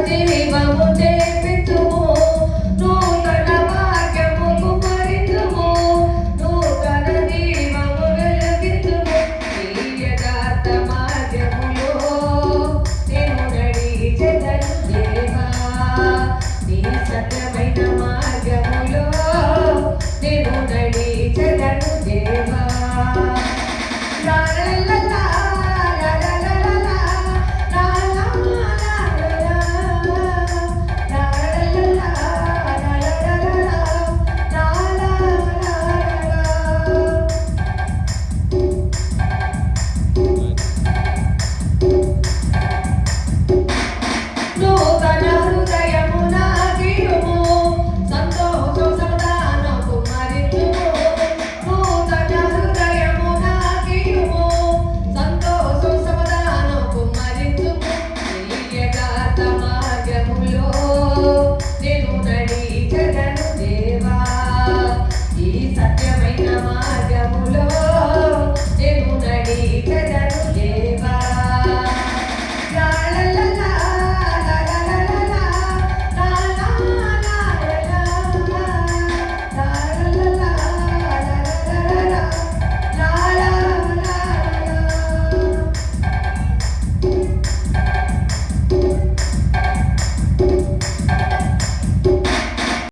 జీవము చేపించుము నూతన వాక్యముకు పరిచుము నూతన జీవము వెలిగించుము నీ యథార్థ మార్గములో నేను నడిచెదను దేవా నీ సత్యమైన